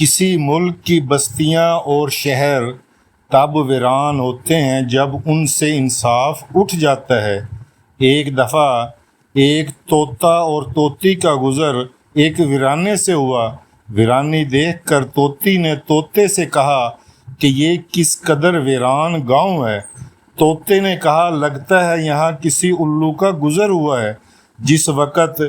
کسی ملک کی بستیاں اور شہر تب ویران ہوتے ہیں جب ان سے انصاف اٹھ جاتا ہے۔ ایک دفعہ ایک طوطا اور طوطی کا گزر ایک ویرانے سے ہوا۔ ویرانی دیکھ کر طوطی نے طوطے سے کہا کہ یہ کس قدر ویران گاؤں ہے۔ طوطے نے کہا، لگتا ہے یہاں کسی الو کا گزر ہوا ہے۔ جس وقت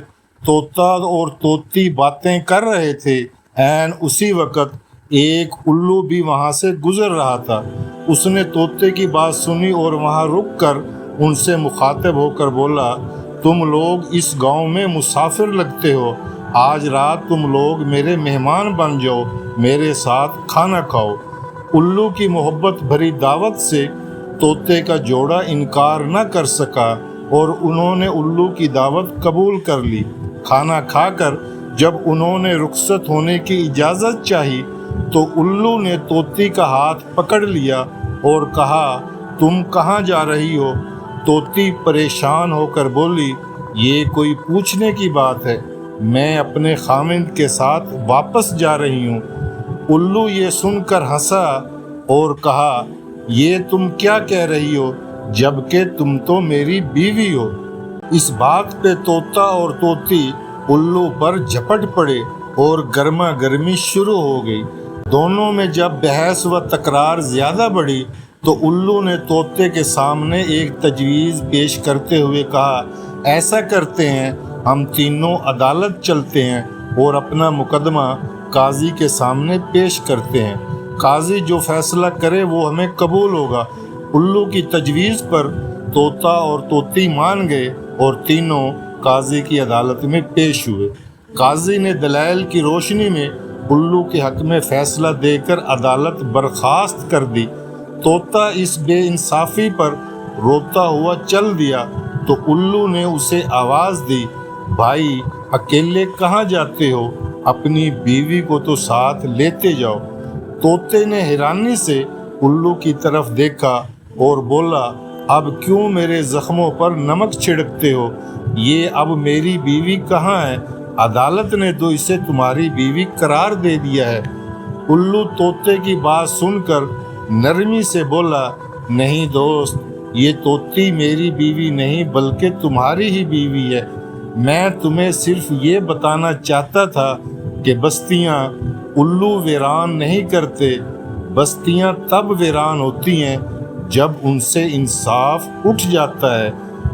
طوطا اور طوطی باتیں کر رہے تھے، عین اسی وقت ایک الو بھی وہاں سے گزر رہا تھا۔ اس نے طوطے کی بات سنی اور وہاں رک کر ان سے مخاطب ہو کر بولا، تم لوگ اس گاؤں میں مسافر لگتے ہو، آج رات تم لوگ میرے مہمان بن جاؤ، میرے ساتھ کھانا کھاؤ۔ الو کی محبت بھری دعوت سے طوطے کا جوڑا انکار نہ کر سکا اور انہوں نے الو کی دعوت قبول کر لی۔ کھانا کھا کر جب انہوں نے رخصت ہونے کی اجازت چاہی تو الو نے طوطی کا ہاتھ پکڑ لیا اور کہا، تم کہاں جا رہی ہو؟ طوطی پریشان ہو کر بولی، یہ کوئی پوچھنے کی بات ہے، میں اپنے خامند کے ساتھ واپس جا رہی ہوں۔ الو یہ سن کر ہنسا اور کہا، یہ تم کیا کہہ رہی ہو، جبکہ تم تو میری بیوی ہو۔ اس بات پہ طوطا اور طوطی الو پر جھپٹ پڑے اور گرما گرمی شروع ہو گئی۔ دونوں میں جب بحث و تکرار زیادہ بڑھی تو الو نے طوطے کے سامنے ایک تجویز پیش کرتے ہوئے کہا، ایسا کرتے ہیں، ہم تینوں عدالت چلتے ہیں اور اپنا مقدمہ قاضی کے سامنے پیش کرتے ہیں، قاضی جو فیصلہ کرے وہ ہمیں قبول ہوگا۔ الو کی تجویز پر طوطا اور طوطی مان گئے اور تینوں قاضی کی عدالت میں پیش ہوئے۔ قاضی نے دلائل کی روشنی میں الو کے حق میں فیصلہ دے کر عدالت برخاست کر دی۔ طوطا اس بے انصافی پر روتا ہوا چل دیا تو الو نے اسے آواز دی، بھائی اکیلے کہاں جاتے ہو، اپنی بیوی کو تو ساتھ لیتے جاؤ۔ طوطے نے حیرانی سے الو کی طرف دیکھا اور بولا، اب کیوں میرے زخموں پر نمک چھڑکتے ہو؟ یہ اب میری بیوی کہاں ہے؟ عدالت نے تو اسے تمہاری بیوی قرار دے دیا ہے۔ الو طوطے کی بات سن کر نرمی سے بولا، نہیں دوست، یہ طوطی میری بیوی نہیں بلکہ تمہاری ہی بیوی ہے۔ میں تمہیں صرف یہ بتانا چاہتا تھا کہ بستیاں الو ویران نہیں کرتے، بستیاں تب ویران ہوتی ہیں جب ان سے انصاف اٹھ جاتا ہے۔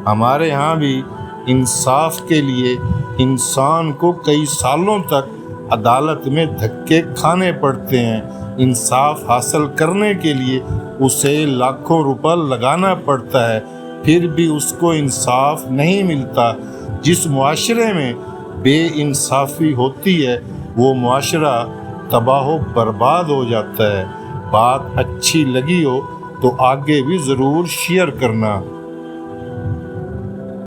ہمارے ہاں بھی انصاف کے لیے انسان کو کئی سالوں تک عدالت میں دھکے کھانے پڑتے ہیں، انصاف حاصل کرنے کے لیے اسے لاکھوں روپے لگانا پڑتا ہے، پھر بھی اس کو انصاف نہیں ملتا۔ جس معاشرے میں بے انصافی ہوتی ہے وہ معاشرہ تباہ و برباد ہو جاتا ہے۔ بات اچھی لگی ہو تو آگے بھی ضرور شیئر کرنا۔